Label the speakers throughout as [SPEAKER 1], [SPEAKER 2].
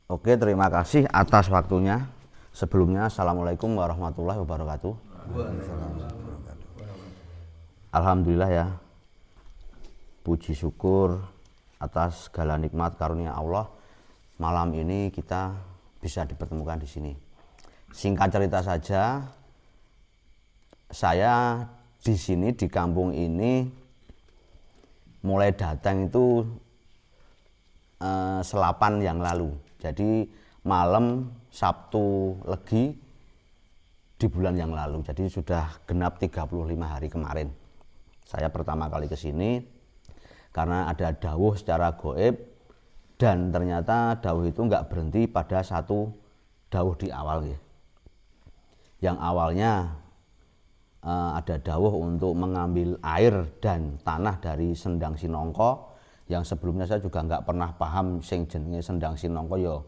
[SPEAKER 1] Oke, terima kasih atas waktunya. Sebelumnya, Assalamualaikum warahmatullahi wabarakatuh. Alhamdulillah ya, puji syukur atas segala nikmat karunia Allah. Malam ini kita bisa dipertemukan di sini. Singkat cerita saja, saya di sini di kampung ini mulai datang itu selapan yang lalu. Jadi malam Sabtu Legi di bulan yang lalu. Jadi sudah genap 35 hari kemarin. Saya pertama kali ke sini karena ada dawuh secara gaib, dan ternyata dawuh itu nggak berhenti pada satu dawuh di awal ya. Yang awalnya ada dawuh untuk mengambil air dan tanah dari Sendang Sinongko, yang sebelumnya saya juga nggak pernah paham sing jenenge Sendang Sinongko yo,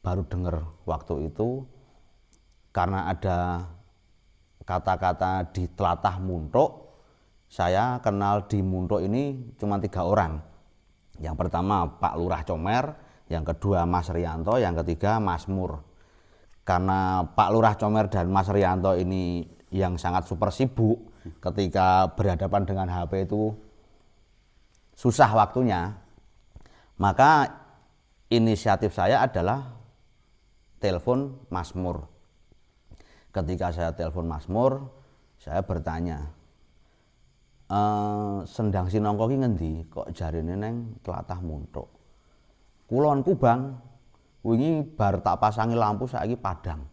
[SPEAKER 1] baru dengar waktu itu karena ada kata-kata di Tlatah Muntuk. Saya kenal di Muntuk ini cuma 3 orang. Yang pertama Pak Lurah Comer, yang kedua Mas Rianto, yang ketiga Mas Mur. Karena Pak Lurah Comer dan Mas Rianto ini yang sangat super sibuk, ketika berhadapan dengan HP itu susah waktunya, maka inisiatif saya adalah telepon Mas Mur. Ketika saya telepon Mas Mur, saya bertanya, Sendang Sinongko ki ngendi? Kok jarine neng Tlatah Muntuk. Kulonku Bang, wingi bar tak pasangi lampu saiki padang.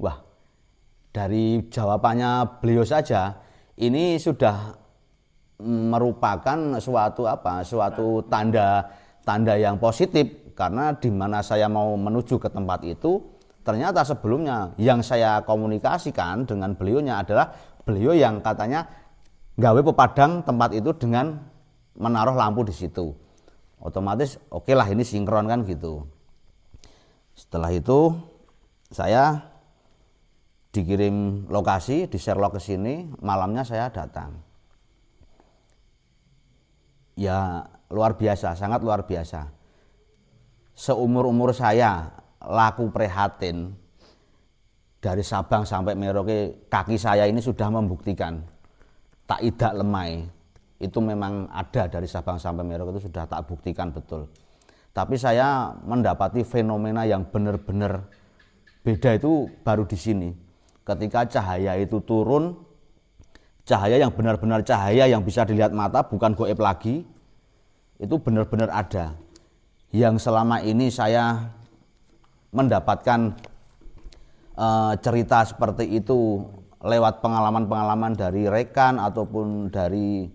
[SPEAKER 1] Wah, dari jawabannya beliau saja ini sudah merupakan suatu tanda yang positif, karena di mana saya mau menuju ke tempat itu, ternyata sebelumnya yang saya komunikasikan dengan beliaunya adalah beliau yang katanya gawe pepadang tempat itu dengan menaruh lampu di situ. Otomatis oke lah, ini sinkron kan gitu. Setelah itu saya dikirim lokasi, di Sherlock ke sini, malamnya saya datang. Ya luar biasa, sangat luar biasa. Seumur-umur saya laku prihatin dari Sabang sampai Merauke, kaki saya ini sudah membuktikan tak idak lemai itu memang ada. Dari Sabang sampai Merauke itu sudah tak buktikan betul. Tapi saya mendapati fenomena yang benar-benar beda itu baru di sini. Ketika cahaya itu turun, cahaya yang benar-benar cahaya yang bisa dilihat mata, bukan goib lagi, itu benar-benar ada. Yang selama ini saya mendapatkan cerita seperti itu lewat pengalaman-pengalaman dari rekan ataupun dari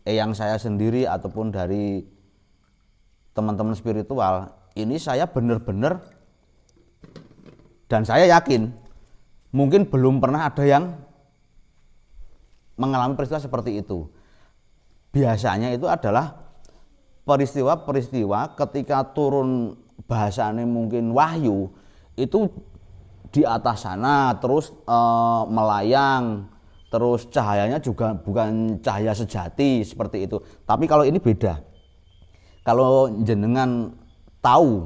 [SPEAKER 1] eyang saya sendiri ataupun dari teman-teman spiritual, ini saya benar-benar, dan saya yakin mungkin belum pernah ada yang mengalami peristiwa seperti itu. Biasanya itu adalah peristiwa-peristiwa ketika turun, bahasanya mungkin wahyu, itu di atas sana terus melayang, terus cahayanya juga bukan cahaya sejati seperti itu. Tapi kalau ini beda. Kalau jenengan tahu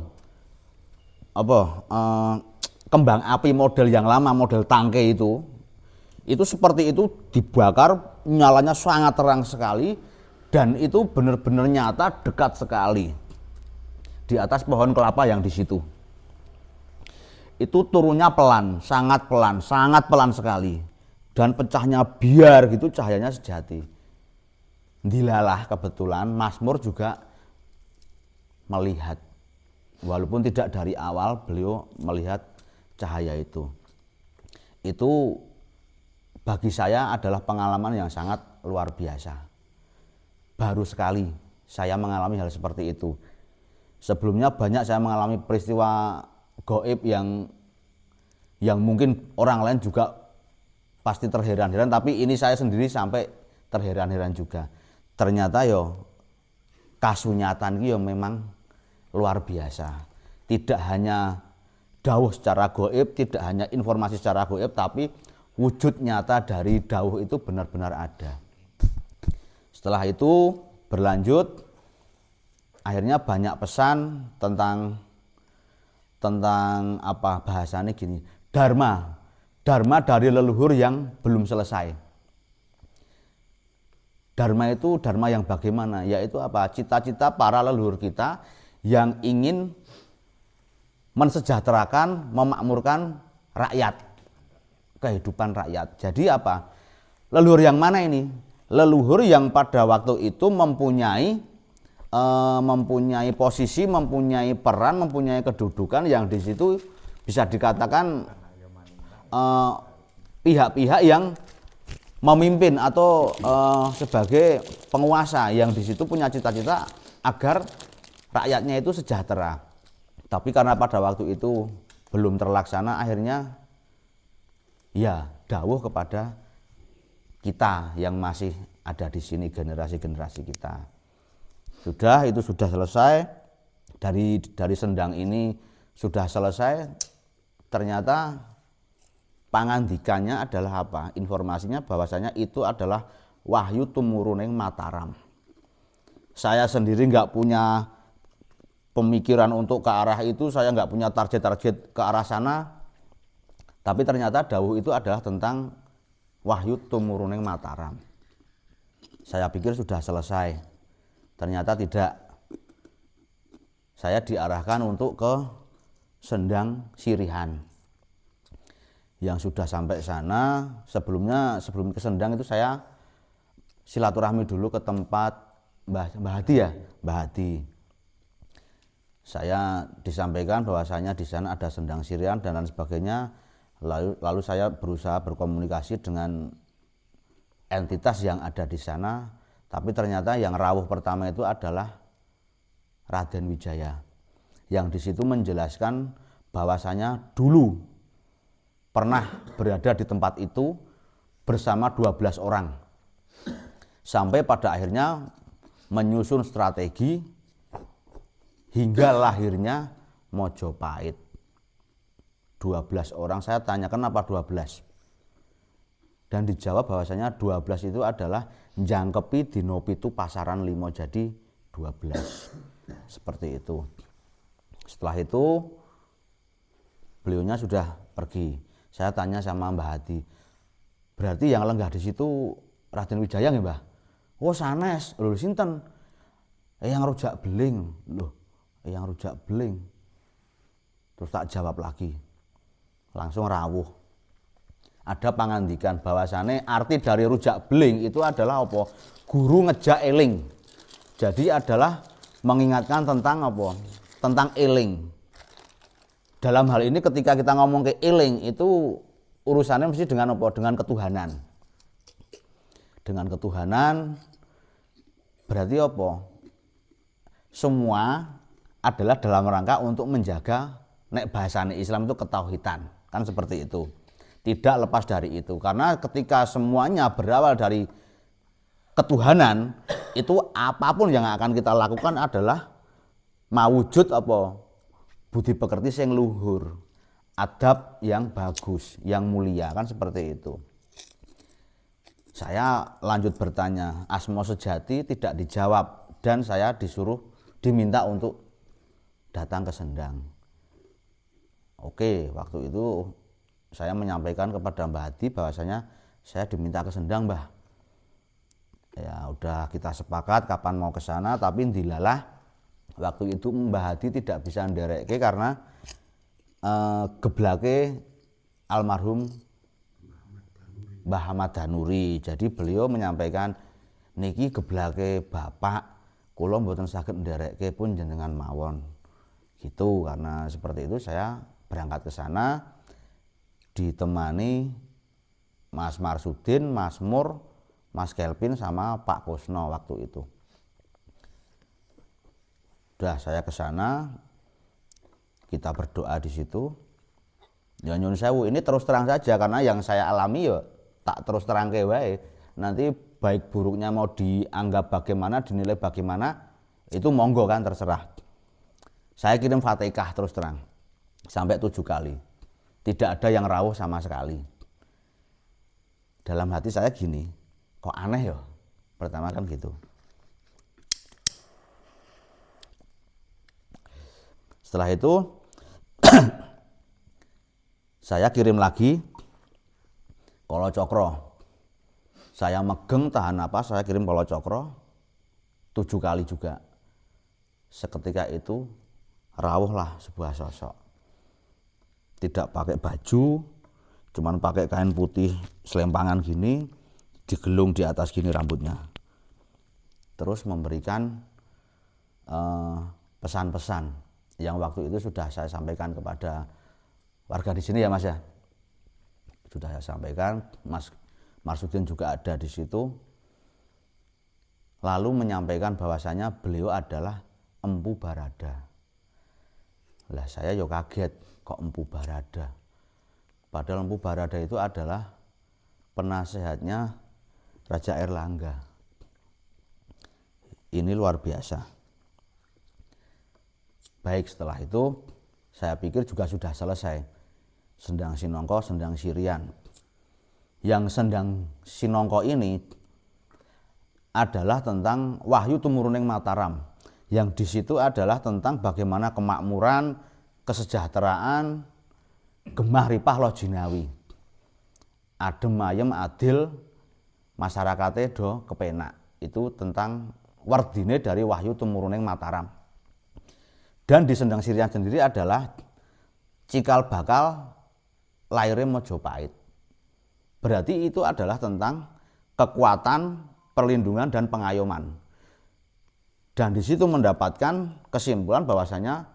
[SPEAKER 1] kembang api model yang lama, model tangke itu seperti itu dibakar, nyalanya sangat terang sekali, dan itu benar-benar nyata, dekat sekali di atas pohon kelapa yang di situ. Itu turunnya pelan, sangat pelan sekali, dan pecahnya biar gitu, cahayanya sejati. Dilalah kebetulan Mas Mur juga melihat, walaupun tidak dari awal, beliau melihat cahaya itu. Itu bagi saya adalah pengalaman yang sangat luar biasa. Baru sekali saya mengalami hal seperti itu. Sebelumnya banyak saya mengalami peristiwa gaib yang mungkin orang lain juga pasti terheran-heran, tapi ini saya sendiri sampai terheran-heran juga. Ternyata yo kasunyatan yo memang luar biasa. Tidak hanya dawuh secara gaib, tidak hanya informasi secara gaib, tapi wujud nyata dari dawuh itu benar-benar ada. Setelah itu berlanjut, akhirnya banyak pesan tentang tentang apa bahasanya gini, dharma dari leluhur yang belum selesai. Dharma itu dharma yang bagaimana? Yaitu apa? Cita-cita para leluhur kita yang ingin mensejahterakan, memakmurkan rakyat, kehidupan rakyat. Jadi apa? Leluhur yang mana ini? Leluhur yang pada waktu itu mempunyai posisi, mempunyai peran, mempunyai kedudukan yang di situ bisa dikatakan pihak-pihak yang memimpin atau sebagai penguasa yang di situ punya cita-cita agar rakyatnya itu sejahtera. Tapi karena pada waktu itu belum terlaksana, akhirnya ya dawuh kepada kita yang masih ada di sini, generasi-generasi kita. Itu sudah selesai, dari sendang ini sudah selesai. Ternyata pangandikannya adalah apa? Informasinya bahwasanya itu adalah wahyu tumuruning Mataram. Saya sendiri nggak punya pemikiran untuk ke arah itu, saya nggak punya target-target ke arah sana. Tapi ternyata dawuh itu adalah tentang wahyu tumuruning Mataram. Saya pikir sudah selesai. Ternyata tidak. Saya diarahkan untuk ke Sendang Sirihan. Yang sudah sampai sana, sebelum ke Sendang itu saya silaturahmi dulu ke tempat Mbah Hadi ya, Mbah Hadi. Saya disampaikan bahwasanya di sana ada Sendang Sirihan dan lain sebagainya. Lalu saya berusaha berkomunikasi dengan entitas yang ada di sana, tapi ternyata yang rawuh pertama itu adalah Raden Wijaya, yang di situ menjelaskan bahwasanya dulu pernah berada di tempat itu bersama 12 orang, sampai pada akhirnya menyusun strategi hingga lahirnya Mojopahit. 12 orang, saya tanya kenapa 12? Dan dijawab bahwasanya 12 itu adalah njangkepi dino pitu pasaran 5, jadi 12. Seperti itu. Setelah itu beliaunya sudah pergi. Saya tanya sama Mbah Hadi, berarti yang lenggah di situ Raden Wijaya nggih, Mbah? Oh, sanes. Lho sinten? Yang Rujak Beling. Loh, yang Rujak Beling. Terus tak jawab lagi. Langsung rawuh. Ada pangandikan bahwasane arti dari Rujak Beling itu adalah apa? Guru ngejak eling. Jadi adalah mengingatkan tentang apa? Tentang eling. Dalam hal ini ketika kita ngomong ke eling itu urusannya mesti dengan apa? Dengan ketuhanan. Dengan ketuhanan berarti apa? Semua adalah dalam rangka untuk menjaga nek bahasane Islam itu ketauhidan. Kan seperti itu. Tidak lepas dari itu. Karena ketika semuanya berawal dari ketuhanan, itu apapun yang akan kita lakukan adalah mawujud apa? Budi pekerti sing luhur, adab yang bagus, yang mulia, kan seperti itu. Saya lanjut bertanya, asma sejati tidak dijawab dan saya diminta untuk datang ke Sendang. Oke, waktu itu saya menyampaikan kepada Mbah Hadi bahwasanya saya diminta ke Sendang, Mbah. Ya udah kita sepakat kapan mau ke sana, tapi dilalah waktu itu Mbah Hadi tidak bisa nderekke karena geblake almarhum Mbah Ahmad Danuri. Jadi beliau menyampaikan niki geblake Bapak, kula mboten saged nderekke pun jenengan mawon. Gitu, karena seperti itu saya berangkat ke sana ditemani Mas Marsudin, Mas Mur, Mas Kelvin sama Pak Kusno waktu itu. Udah saya ke sana, kita berdoa di situ. Ya nyun sewu, ini terus terang saja karena yang saya alami ya tak terus terang wae. Nanti baik buruknya mau dianggap bagaimana, dinilai bagaimana, itu monggo kan terserah. Saya kirim Fatihah terus terang sampai 7 kali. Tidak ada yang rawuh sama sekali. Dalam hati saya gini, kok aneh ya? Pertama kan gitu. Setelah itu Saya kirim lagi Kolocokro. Saya megeng tahan napas, saya kirim Kolocokro 7 kali juga. Seketika itu rawuhlah sebuah sosok. Tidak pakai baju, cuman pakai kain putih selempangan gini, digelung di atas gini rambutnya. Terus memberikan pesan-pesan yang waktu itu sudah saya sampaikan kepada warga di sini ya Mas ya. Sudah saya sampaikan, Mas Marsudin juga ada di situ. Lalu menyampaikan bahwasanya beliau adalah Empu Barada. Lah saya yo kaget, kok Empu Barada? Padahal Empu Barada itu adalah penasehatnya Raja Airlangga. Ini luar biasa. Baik, setelah itu saya pikir juga sudah selesai. Sendang Sinongko, Sendang Sirian. Yang Sendang Sinongko ini adalah tentang Wahyu Tumuruneng Mataram. Yang di situ adalah tentang bagaimana kemakmuran, kesejahteraan, gemah ripah lo jinawi. Adem ayem adil, masyarakatnya do kepenak. Itu tentang wardine dari Wahyu Tumuruneng Mataram. Dan di Sendang Sirian sendiri adalah cikal bakal lahirnya Mojopahit. Berarti itu adalah tentang kekuatan, perlindungan dan pengayoman. Dan di situ mendapatkan kesimpulan bahwasanya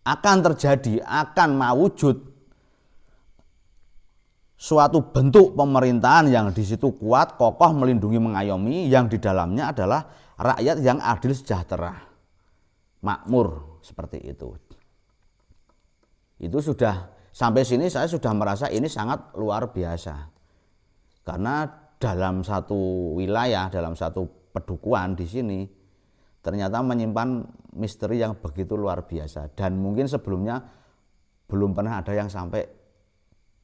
[SPEAKER 1] akan terjadi, akan mewujud suatu bentuk pemerintahan yang di situ kuat, kokoh, melindungi, mengayomi, yang di dalamnya adalah rakyat yang adil sejahtera, makmur, seperti itu. Itu sudah sampai sini saya sudah merasa ini sangat luar biasa. Karena dalam satu wilayah, dalam satu pedukuhan di sini ternyata menyimpan misteri yang begitu luar biasa, dan mungkin sebelumnya belum pernah ada yang sampai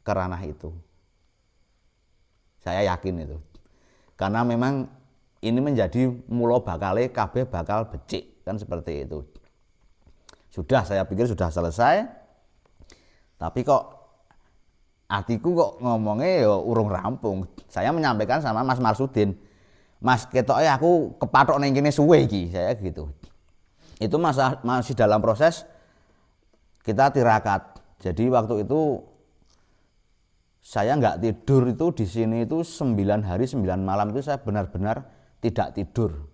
[SPEAKER 1] ke ranah itu. Saya yakin itu. Karena memang ini menjadi mulo bakale kabeh bakal becik, kan seperti itu. Sudah, saya pikir sudah selesai. Tapi kok hatiku kok ngomongnya ya urung rampung. Saya menyampaikan sama Mas Marsudin, Mas ketoknya aku kepatok neng kene suwe iki, saya gitu. Itu masih dalam proses kita tirakat. Jadi waktu itu saya nggak tidur itu di sini itu 9 hari 9 malam itu saya benar-benar tidak tidur.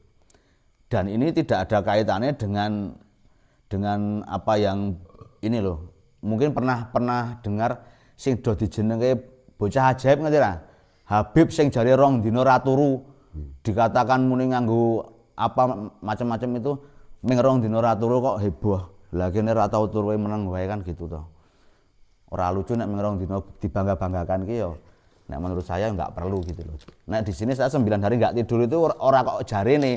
[SPEAKER 1] Dan ini tidak ada kaitannya dengan apa yang ini loh. Mungkin pernah dengar sing do dijenenge bocah ajaib ngerti ra? Habib sing jare rong dina ra turu. Dikatakan muni nganggo apa macam-macam itu ming rong dina ra turu kok heboh. Lah kene ra tau turu meneng wae kan gitu toh. Ora lucu nek ming rong dina dibangga-banggakan ki ya. Nek menurut saya enggak perlu gitu loh. Nek di sini saya 9 hari enggak tidur itu ora kok jarene.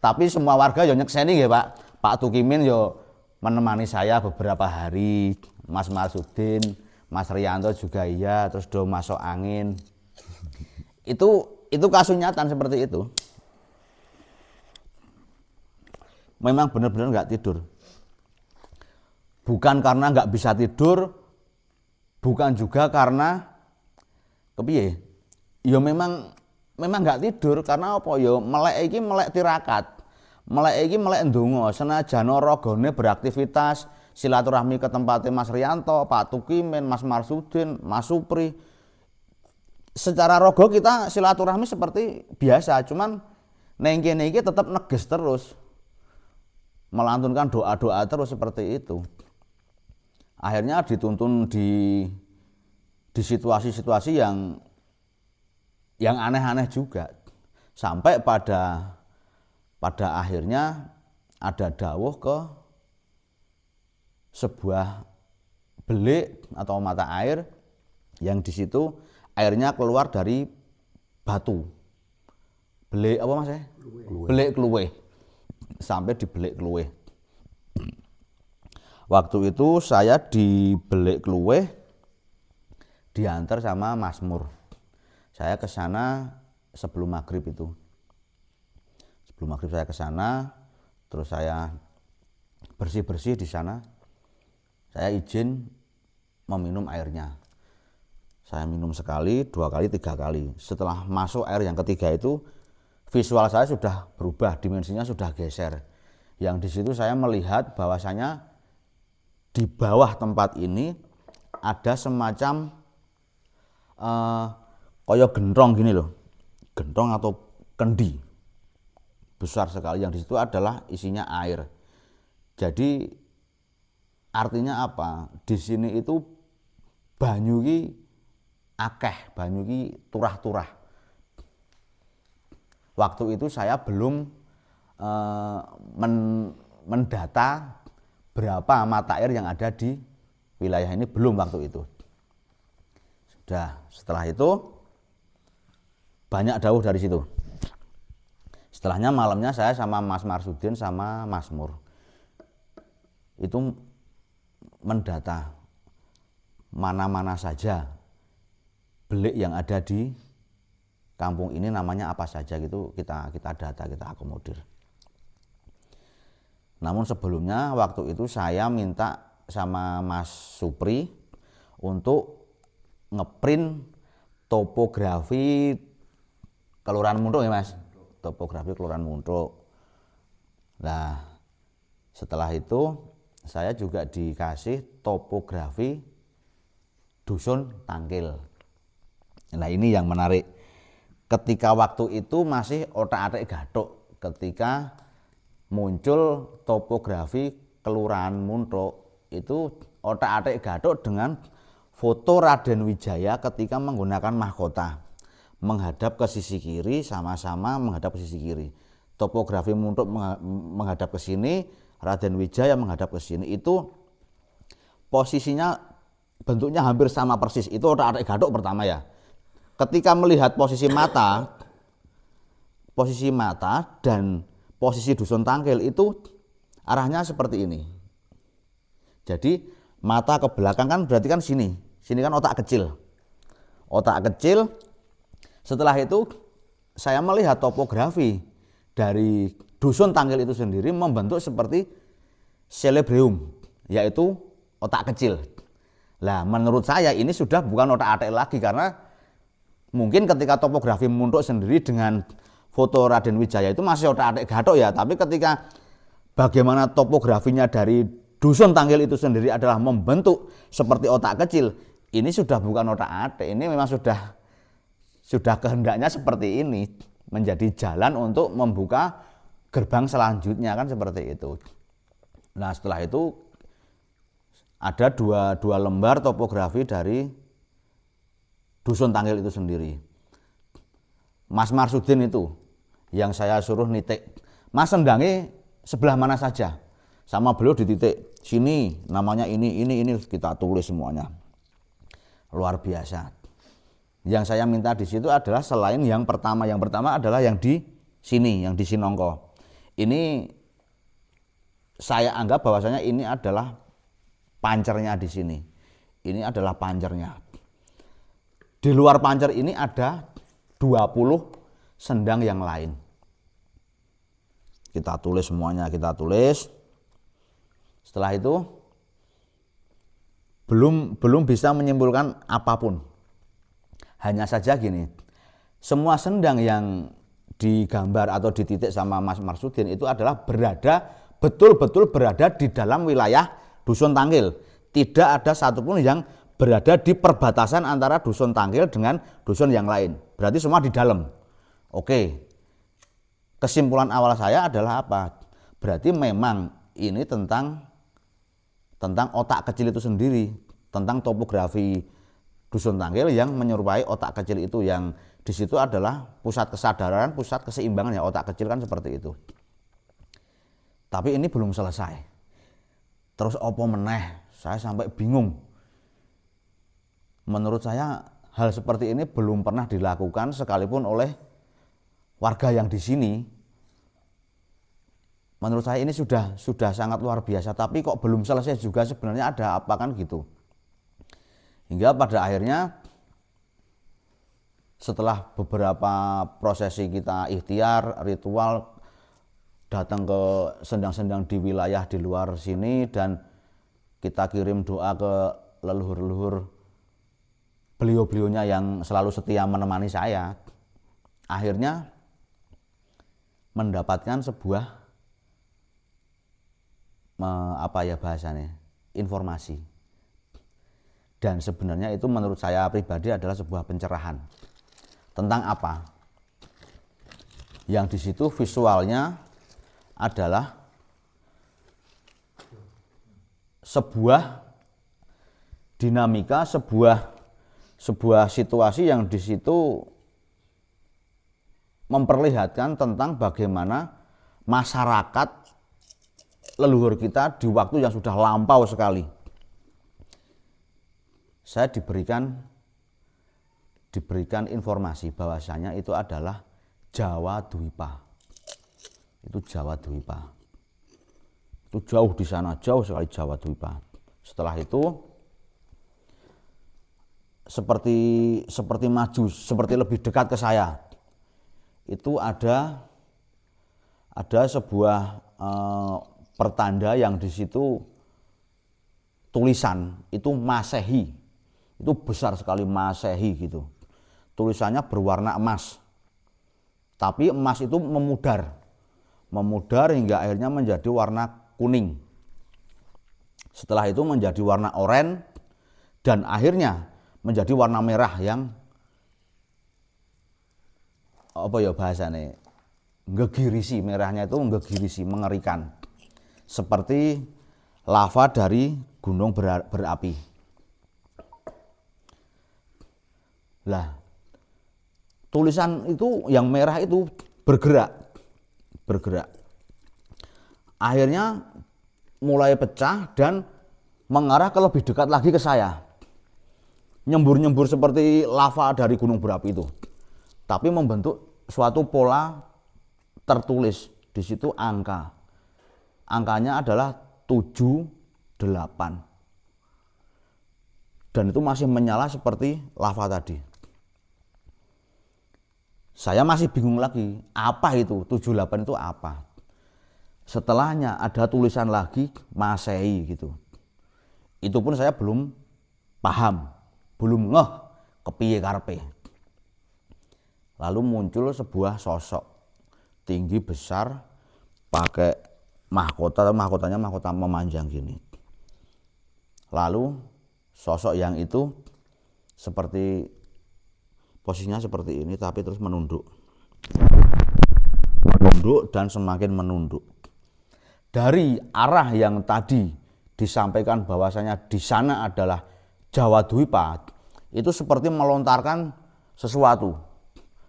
[SPEAKER 1] Tapi semua warga ya nyekseni nggih, Pak. Pak Tukimin ya menemani saya beberapa hari. Mas Marsudin, Mas Rianto juga iya, terus do masuk angin. Itu kasunyatan seperti itu. Memang benar-benar nggak tidur. Bukan karena nggak bisa tidur, bukan juga karena kepiye. Ya memang nggak tidur karena apa ya melek iki melek tirakat. Melek iki melek ndonga, senajan ragane beraktivitas silaturahmi ke tempatnya Mas Rianto, Pak Tukimin, Mas Marsudin, Mas Supri. Secara rogo kita silaturahmi seperti biasa, cuman neng kene iki tetap neges terus. Melantunkan doa-doa terus seperti itu. Akhirnya dituntun di situasi-situasi yang aneh-aneh juga. Sampai pada akhirnya ada dawuh ke sebuah belik atau mata air yang di situ airnya keluar dari batu. Belik apa Mas? Belik kluweh. Sampai di belik kluweh. Waktu itu saya di belik kluweh diantar sama Mas Mur. Saya ke sana sebelum maghrib itu. Sebelum maghrib saya ke sana, terus saya bersih-bersih di sana. Saya izin meminum airnya. Saya minum sekali, 2 kali, 3 kali. Setelah masuk air yang ketiga itu visual saya sudah berubah, dimensinya sudah geser. Yang di situ saya melihat bahwasanya di bawah tempat ini ada semacam koyo gentong gini loh, gentong atau kendi besar sekali, yang di situ adalah isinya air. Jadi artinya apa? Di sini itu banyu ki akeh, banyu ki turah-turah. Waktu itu saya belum mendata berapa mata air yang ada di wilayah ini, belum waktu itu. Sudah, setelah itu banyak dawuh dari situ. Setelahnya malamnya saya sama Mas Marsudin sama Mas Mur itu mendata mana-mana saja belik yang ada di kampung ini, namanya apa saja gitu, kita data, kita akomodir. Namun sebelumnya waktu itu saya minta sama Mas Supri untuk ngeprint topografi Kelurahan Muntuk ya Mas, topografi Kelurahan Muntuk. Nah setelah itu saya juga dikasih topografi Dusun Tangkil. Nah ini yang menarik, ketika waktu itu masih otak-atik gathuk ketika muncul topografi Kelurahan Muntuk, itu otak-atik gathuk dengan foto Raden Wijaya ketika menggunakan mahkota menghadap ke sisi kiri, sama-sama menghadap ke sisi kiri. Topografi Muntuk menghadap ke sini, Raden Wijaya menghadap ke sini. Itu posisinya bentuknya hampir sama persis. Itu otak-atik gathuk pertama ya. Ketika melihat posisi mata dan posisi Dusun Tangkil itu arahnya seperti ini. Jadi mata ke belakang kan berarti kan sini kan otak kecil. Setelah itu saya melihat topografi dari Dusun Tangkil itu sendiri membentuk seperti selebrium, yaitu otak kecil. Lah menurut saya ini sudah bukan otak-atik lagi, karena mungkin ketika topografi Muntuk sendiri dengan foto Raden Wijaya itu masih otak-atik gathuk ya, tapi ketika bagaimana topografinya dari Dusun Tangkil itu sendiri adalah membentuk seperti otak kecil, ini sudah bukan otak-atik, ini memang sudah kehendaknya seperti ini, menjadi jalan untuk membuka gerbang selanjutnya kan seperti itu. Nah setelah itu ada dua lembar topografi dari Dusun Tangkil itu sendiri. Mas Marsudin itu yang saya suruh nitik, Mas sendangi sebelah mana saja, sama beliau dititik, sini namanya ini kita tulis semuanya. Luar biasa. Yang saya minta di situ adalah selain yang pertama adalah yang di sini, yang di Sinongko. Ini saya anggap bahwasanya ini adalah pancernya di sini. Ini adalah pancernya. Di luar pancer ini ada 20 sendang yang lain. Kita tulis semuanya, kita tulis. Setelah itu belum bisa menyimpulkan apapun. Hanya saja gini, semua sendang yang digambar atau dititik sama Mas Marsudin itu adalah betul-betul berada di dalam wilayah Dusun Tangkil. Tidak ada satupun yang berada di perbatasan antara Dusun Tangkil dengan dusun yang lain. Berarti semua di dalam. Oke. Kesimpulan awal saya adalah apa? Berarti memang ini tentang otak kecil itu sendiri, tentang topografi Dusun Tangkil yang menyerupai otak kecil itu, yang di situ adalah pusat kesadaran, pusat keseimbangan ya, otak kecil kan seperti itu. Tapi ini belum selesai. Terus opo meneh? Saya sampai bingung. Menurut saya hal seperti ini belum pernah dilakukan sekalipun oleh warga yang di sini. Menurut saya ini sudah sangat luar biasa, tapi kok belum selesai juga, sebenarnya ada apa kan gitu. Hingga pada akhirnya setelah beberapa prosesi kita ikhtiar, ritual, datang ke sendang-sendang di wilayah di luar sini dan kita kirim doa ke leluhur-leluhur beliau-beliaunya yang selalu setia menemani saya, akhirnya mendapatkan sebuah informasi. Dan sebenarnya itu menurut saya pribadi adalah sebuah pencerahan. Tentang apa? Yang di situ visualnya adalah sebuah dinamika, sebuah situasi yang di situ memperlihatkan tentang bagaimana masyarakat leluhur kita di waktu yang sudah lampau sekali. Saya diberikan informasi bahwasanya itu adalah Jawa Dwipa. Itu Jawa Dwipa. Itu jauh di sana, jauh sekali Jawa Dwipa. Setelah itu seperti maju, seperti lebih dekat ke saya. Itu ada sebuah pertanda yang di situ tulisan itu Masehi. Itu besar sekali Masehi gitu. Tulisannya berwarna emas. Tapi emas itu memudar hingga akhirnya menjadi warna kuning. Setelah itu menjadi warna oranye dan akhirnya menjadi warna merah yang bahasanya ngegirisi, merahnya itu ngegirisi, mengerikan. Seperti lava dari gunung berapi. Lah, tulisan itu yang merah itu bergerak. Akhirnya mulai pecah dan mengarah ke lebih dekat lagi ke saya. Nyembur-nyembur seperti lava dari gunung berapi itu. Tapi membentuk suatu pola tertulis di situ angka. Angkanya adalah 78. Dan itu masih menyala seperti lava tadi. Saya masih bingung lagi, apa itu? 78 itu apa? Setelahnya ada tulisan lagi Masehi gitu. Itu pun saya belum paham, belum ngeh kepiye karepe. Lalu muncul sebuah sosok tinggi besar pakai mahkotanya mahkota memanjang gini. Lalu sosok yang itu seperti posisinya seperti ini tapi terus menunduk dan semakin menunduk. Dari arah yang tadi disampaikan bahwasanya di sana adalah Jawa Dwipa, itu seperti melontarkan sesuatu,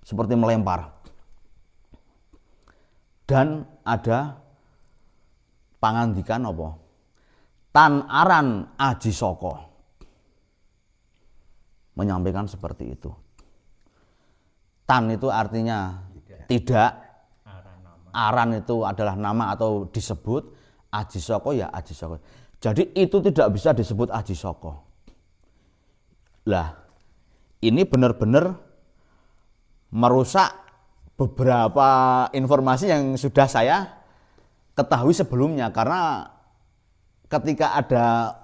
[SPEAKER 1] seperti melempar. Dan ada pangandikan apa? Tan Aran Aji Soko menyampaikan seperti itu. Tan itu artinya tidak. Aran itu adalah nama atau disebut. Aji Soko ya Aji Soko. Jadi itu tidak bisa disebut Aji Soko. Lah, ini benar-benar merusak beberapa informasi yang sudah saya ketahui sebelumnya. Karena ketika ada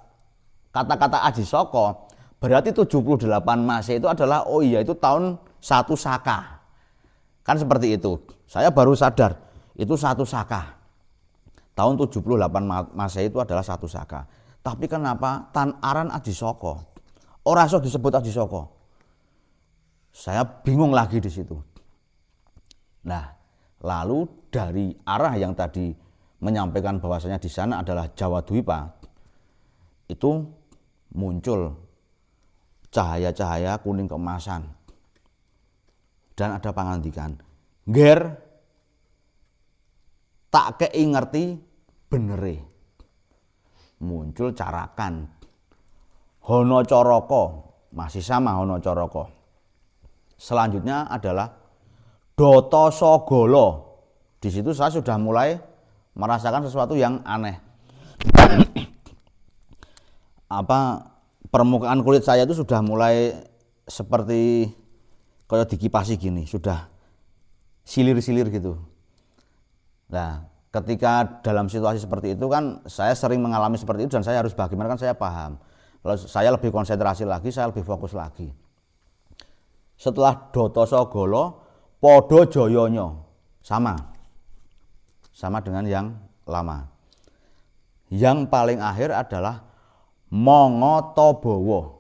[SPEAKER 1] kata-kata Aji Soko, berarti 78 Masehi itu adalah itu tahun 1 Saka. Kan seperti itu. Saya baru sadar itu 1 Saka. Tahun 78 Masehi itu adalah 1 Saka. Tapi kenapa Tan Aran Aji Soko? Ora iso disebut Aji Soko. Saya bingung lagi di situ. Nah, lalu dari arah yang tadi menyampaikan bahwasanya di sana adalah Jawa Dwipa, itu muncul cahaya-cahaya kuning keemasan. Dan ada pangandikan, "Ngger tak kei ngerti benere." Muncul carakan Hono Coroko, masih sama Hono Coroko. Selanjutnya adalah Doto Sogolo. Di situ saya sudah mulai merasakan sesuatu yang aneh. Permukaan kulit saya itu sudah mulai seperti kayak dikipasi gini, sudah silir-silir gitu. Nah, ketika dalam situasi seperti itu kan saya sering mengalami seperti itu dan saya harus bagaimana kan saya paham. Lalu saya lebih konsentrasi lagi, saya lebih fokus lagi. setelah Data Sagala padha Jayanya, sama dengan yang lama. Yang paling akhir adalah Mangatabawa,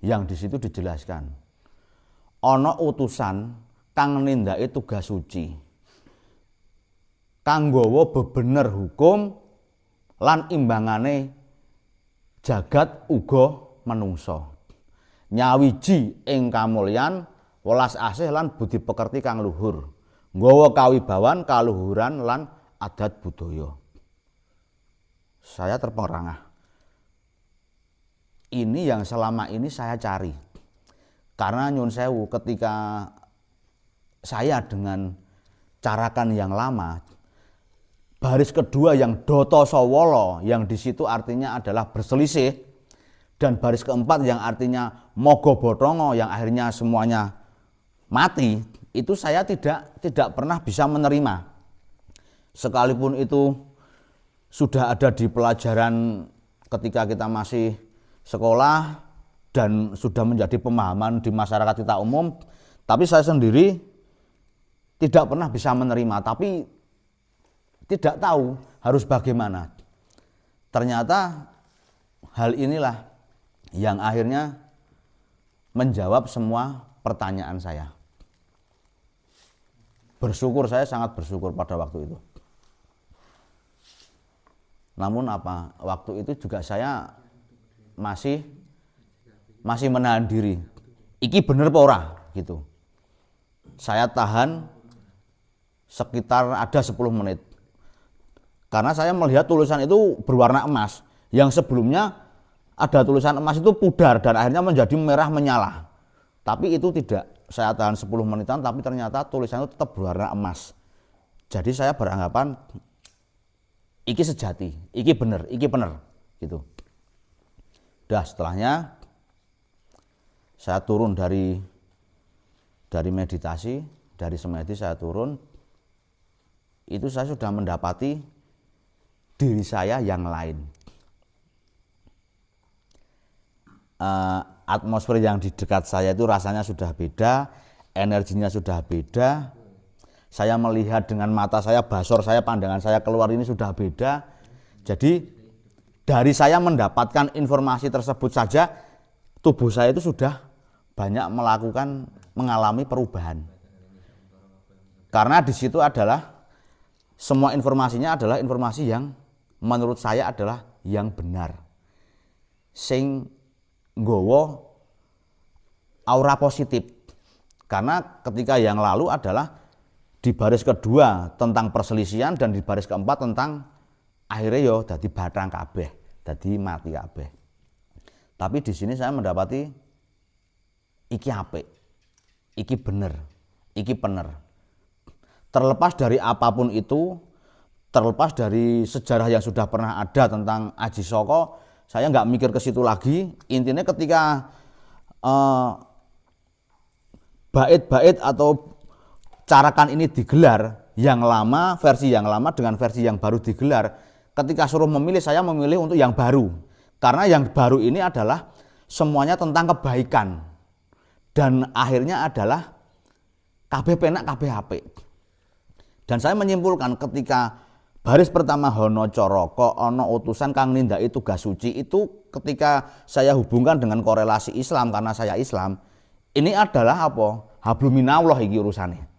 [SPEAKER 1] yang di situ dijelaskan ana utusan kang nindaki tugas suci, kang nggawa bebener hukum lan imbangane jagat uga manungsa, nyawiji ing kamulyan, welas asih lan budi pekerti kang luhur, nggawa kawibawan, kaluhuran lan adat budaya. Saya terperangah. Ini yang selama ini saya cari. Karena nyun sewu, ketika saya dengan carakan yang lama, baris kedua yang Data Sawala, yang di situ artinya adalah berselisih, dan baris keempat yang artinya Mogo Bathanga, yang akhirnya semuanya mati, itu saya tidak pernah bisa menerima. Sekalipun itu sudah ada di pelajaran ketika kita masih sekolah dan sudah menjadi pemahaman di masyarakat kita umum, tapi saya sendiri tidak pernah bisa menerima, tapi tidak tahu harus bagaimana. Ternyata hal inilah yang akhirnya menjawab semua pertanyaan saya. Bersyukur, saya sangat bersyukur pada waktu itu. Namun waktu itu juga saya masih menahan diri. Iki bener apa ora gitu. Saya tahan sekitar ada 10 menit. Karena saya melihat tulisan itu berwarna emas. Yang sebelumnya ada tulisan emas itu pudar dan akhirnya menjadi merah menyala. Tapi itu tidak. Saya tahan 10 menitan tapi ternyata tulisan itu tetap berwarna emas. Jadi saya beranggapan iki sejati, iki bener gitu. Dah setelahnya saya turun dari meditasi, dari semedi saya turun. Itu saya sudah mendapati diri saya yang lain. Atmosfer yang di dekat saya itu rasanya sudah beda, energinya sudah beda. Saya melihat dengan mata saya, basor saya, pandangan saya keluar ini sudah beda. Jadi dari saya mendapatkan informasi tersebut saja, tubuh saya itu sudah banyak mengalami perubahan. Karena di situ adalah semua informasinya adalah informasi yang menurut saya adalah yang benar. Sing nggawa aura positif. Karena ketika yang lalu adalah di baris kedua tentang perselisihan dan di baris keempat tentang akhirnya yo dadi bathang kabeh, dadi mati kabeh. Tapi di sini saya mendapati iki apik, iki bener, iki bener. Terlepas dari apapun itu, terlepas dari sejarah yang sudah pernah ada tentang Aji Saka, saya nggak mikir ke situ lagi. Intinya ketika bait-bait atau carakan ini digelar, yang lama, versi yang lama dengan versi yang baru digelar, ketika suruh memilih, saya memilih untuk yang baru. Karena yang baru ini adalah semuanya tentang kebaikan. Dan akhirnya adalah kabeh penak kabeh apik. Dan saya menyimpulkan ketika baris pertama Hana Caraka ana utusan kang nindaki tugas suci, itu ketika saya hubungkan dengan korelasi Islam karena saya Islam, ini adalah apa? Habluminallah iki urusane.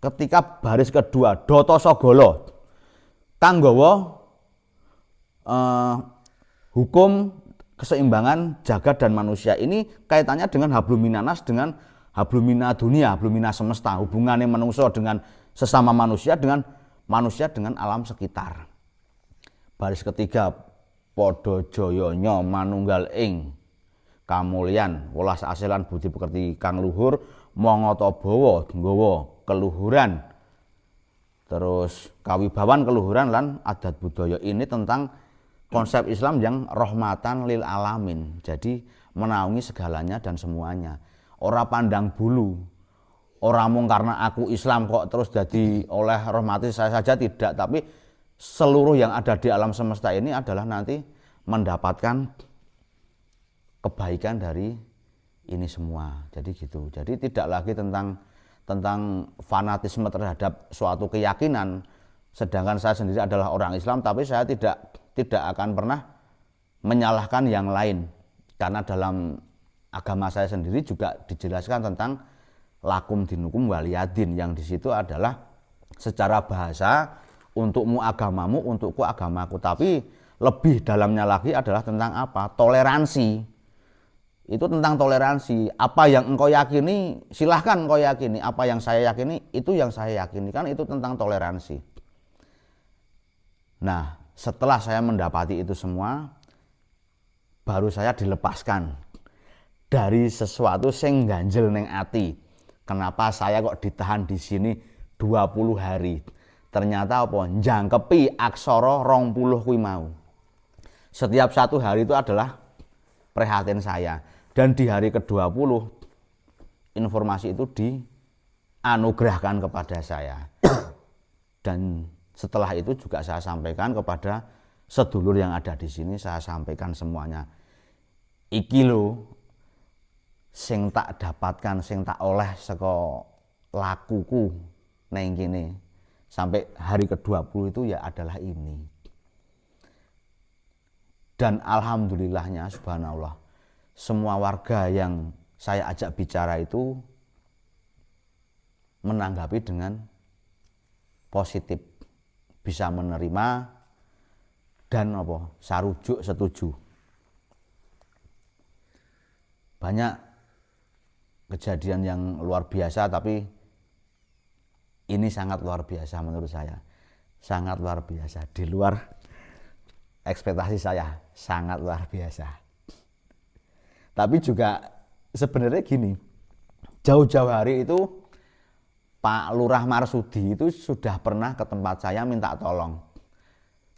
[SPEAKER 1] Ketika baris kedua Data Sagala kang nggawa hukum keseimbangan jagat dan manusia, ini kaitannya dengan habluminanas, dengan hablumina dunia, hablumina semesta, hubungannya manusia dengan sesama manusia, dengan manusia dengan alam sekitar. Baris ketiga padha jayanya manunggal ing kamulyan, welas asih lan budi pekerti kang luhur, Mangatabawa nggawa keluhuran, terus kawibawan, keluhuran lan adat budaya. Ini tentang konsep Islam yang rahmatan lil alamin, jadi menaungi segalanya dan semuanya. Ora pandang bulu, ora mung karena aku Islam kok terus jadi oleh rahmati saya saja, tidak, tapi seluruh yang ada di alam semesta ini adalah nanti mendapatkan kebaikan dari ini semua. Jadi gitu. Jadi tidak lagi tentang fanatisme terhadap suatu keyakinan. Sedangkan saya sendiri adalah orang Islam, tapi saya tidak akan pernah menyalahkan yang lain. Karena dalam agama saya sendiri juga dijelaskan tentang lakum dinukum waliyadin, yang di situ adalah secara bahasa untukmu agamamu, untukku agamaku. Tapi lebih dalamnya lagi adalah tentang apa? Toleransi. Itu tentang toleransi. Apa yang engkau yakini, silahkan engkau yakini. Apa yang saya yakini, itu yang saya yakini. Kan itu tentang toleransi. Nah, setelah saya mendapati itu semua, baru saya dilepaskan dari sesuatu sing ganjel ning ati. Kenapa saya kok ditahan di sini 20 hari? Ternyata apa? Njangkepi aksara 20 kuwi mau. Setiap satu hari itu adalah prihatin saya. Dan di hari ke-20 informasi itu dianugerahkan kepada saya. Dan setelah itu juga saya sampaikan kepada sedulur yang ada di sini, saya sampaikan semuanya. Iki lho sing tak dapatkan, sing tak oleh saka lakuku neng kene. Sampai hari ke-20 itu ya adalah ini. Dan alhamdulillahnya subhanallah, semua warga yang saya ajak bicara itu menanggapi dengan positif, bisa menerima dan apa? Sarujuk setuju. Banyak kejadian yang luar biasa, tapi ini sangat luar biasa menurut saya. Sangat luar biasa, di luar ekspektasi saya, sangat luar biasa. Tapi juga sebenarnya gini, jauh-jauh hari itu Pak Lurah Marsudi itu sudah pernah ke tempat saya minta tolong.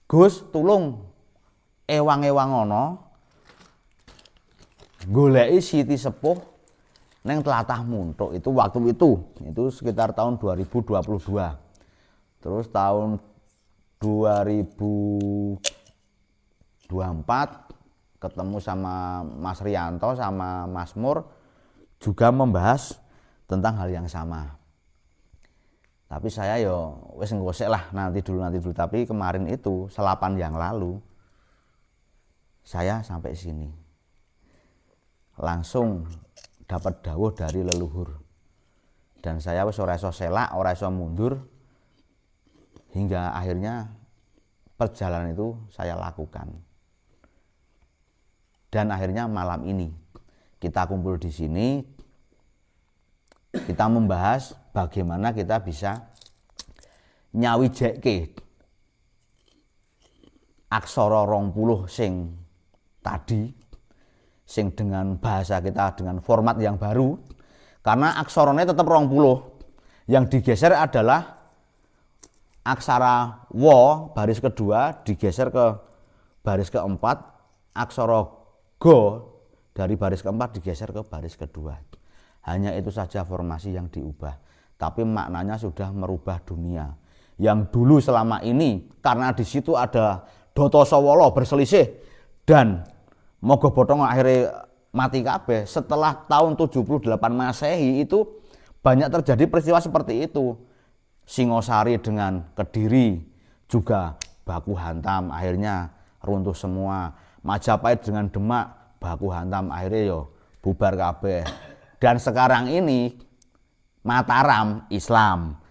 [SPEAKER 1] Gus, tulung ewang-ewang ono goleki Siti Sepuh neng Tlatah Muntuk. Itu waktu itu sekitar tahun 2022. Terus tahun 2024 ketemu sama Mas Rianto sama Mas Mur juga membahas tentang hal yang sama. Tapi saya yo wis nggosek lah nanti dulu. Tapi kemarin itu selapan yang lalu saya sampai sini langsung dapat dawuh dari leluhur, dan saya wis ora iso selak, ora iso mundur, hingga akhirnya perjalanan itu saya lakukan. Dan akhirnya malam ini kita kumpul di sini, kita membahas bagaimana kita bisa nyawijeke aksara 20 sing tadi, sing dengan bahasa kita dengan format yang baru, karena aksaranya tetap 20. Yang digeser adalah aksara wo baris kedua digeser ke baris keempat, aksara go dari baris keempat digeser ke baris kedua. Hanya itu saja formasi yang diubah, tapi maknanya sudah merubah dunia. Yang dulu selama ini karena di situ ada Doto Sawolo berselisih dan Mogo Botong akhirnya mati kabeh. Setelah tahun 78 Masehi itu banyak terjadi peristiwa seperti itu. Singosari dengan Kediri juga baku hantam, akhirnya runtuh semua. Majapahit dengan Demak baku hantam, akhirnya yo bubar kabeh. Dan sekarang ini Mataram Islam,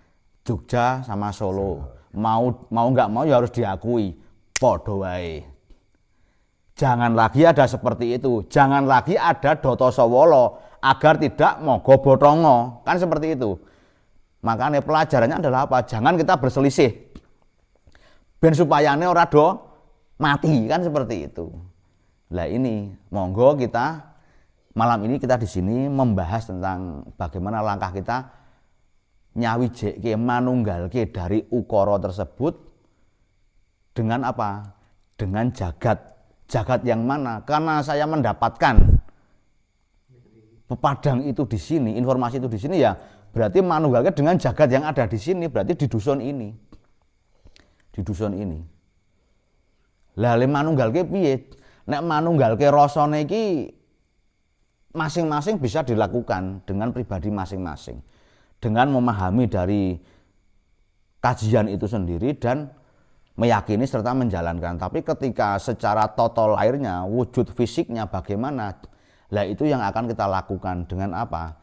[SPEAKER 1] Jogja sama Solo mau nggak mau ya harus diakui podo wae. Jangan lagi ada seperti itu, jangan lagi ada Doto Sawolo agar tidak Mogo Botongo, kan seperti itu. Makanya pelajarannya adalah apa? Jangan kita berselisih, ben supayane ora do mati, kan seperti itu. Lah ini monggo kita malam ini kita di sini membahas tentang bagaimana langkah kita nyawijeke manunggalke dari ukara tersebut dengan apa? Dengan jagat yang mana? Karena saya mendapatkan pepadang itu di sini, informasi itu di sini, ya berarti manunggalke dengan jagat yang ada di sini, berarti di dusun ini. Di dusun ini. Lah le manunggalke piye? Nek manunggalke rasane iki masing-masing bisa dilakukan dengan pribadi masing-masing, dengan memahami dari kajian itu sendiri dan meyakini serta menjalankan. Tapi ketika secara total lahirnya, wujud fisiknya bagaimana, lah itu yang akan kita lakukan dengan apa?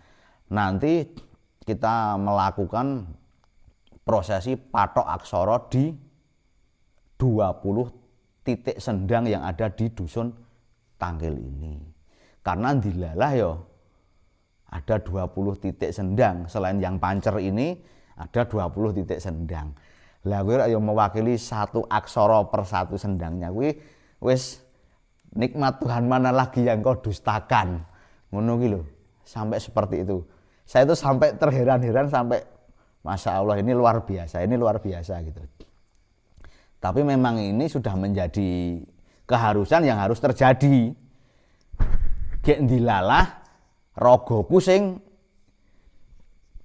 [SPEAKER 1] Nanti kita melakukan prosesi patok aksara di 20 titik sendang yang ada di dusun Tangkil ini. Karena dilalah ya ada 20 titik sendang, selain yang pancer ini ada 20 titik sendang. Lah kuwi ya mewakili satu aksara per satu sendangnya kuwi wis nikmat Tuhan mana lagi yang kau dustakan. Ngono ki lho, sampai seperti itu. Saya itu sampai terheran-heran sampai Masya Allah ini luar biasa gitu. Tapi memang ini sudah menjadi keharusan yang harus terjadi. Gek ndilalah rogoku sing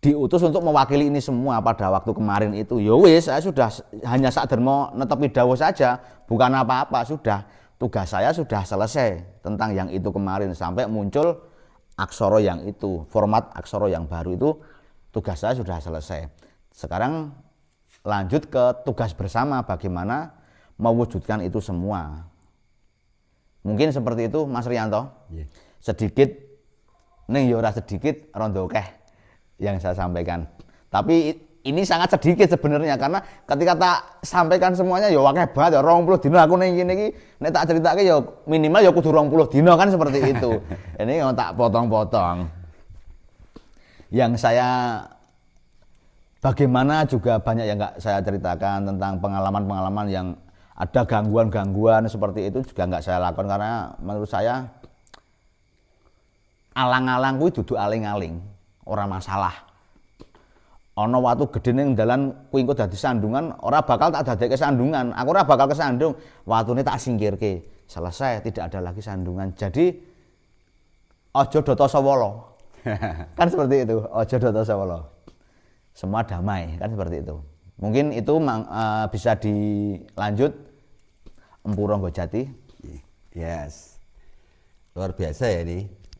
[SPEAKER 1] diutus untuk mewakili ini semua pada waktu kemarin itu. Ya wis, saya sudah hanya sakdermo netepi dawuh saja, bukan apa-apa, sudah. Tugas saya sudah selesai tentang yang itu kemarin sampai muncul aksara yang itu, format aksara yang baru itu tugas saya sudah selesai. Sekarang lanjut ke tugas bersama bagaimana mewujudkan itu semua. Mungkin seperti itu Mas Rianto. Yeah. Sedikit ning ya ora sedikit rondo akeh yang saya sampaikan. Tapi ini sangat sedikit sebenarnya karena ketika tak sampaikan semuanya ya akeh banget ya 20 dina aku ning kene iki nek tak critake ya minimal ya kudu 20 dina kan seperti itu. Ini yang tak potong-potong. Yang saya bagaimana juga banyak yang enggak saya ceritakan tentang pengalaman-pengalaman yang ada gangguan-gangguan seperti itu juga enggak saya lakukan karena menurut saya alang-alang kuwi dudu aling-aling, ora masalah. Ana watu gedhe ning dalan kuwi engko dadi sandungan, ora bakal tak dadekke sandungan. Aku ora bakal kesandung, watune tak singkirke. Selesai, tidak ada lagi sandungan. Jadi aja data sawala. Kan seperti itu, aja data sawala. Semua damai, kan seperti itu. Mungkin itu bisa dilanjut Empu Ronggojati.
[SPEAKER 2] Yes. Luar biasa ya ini.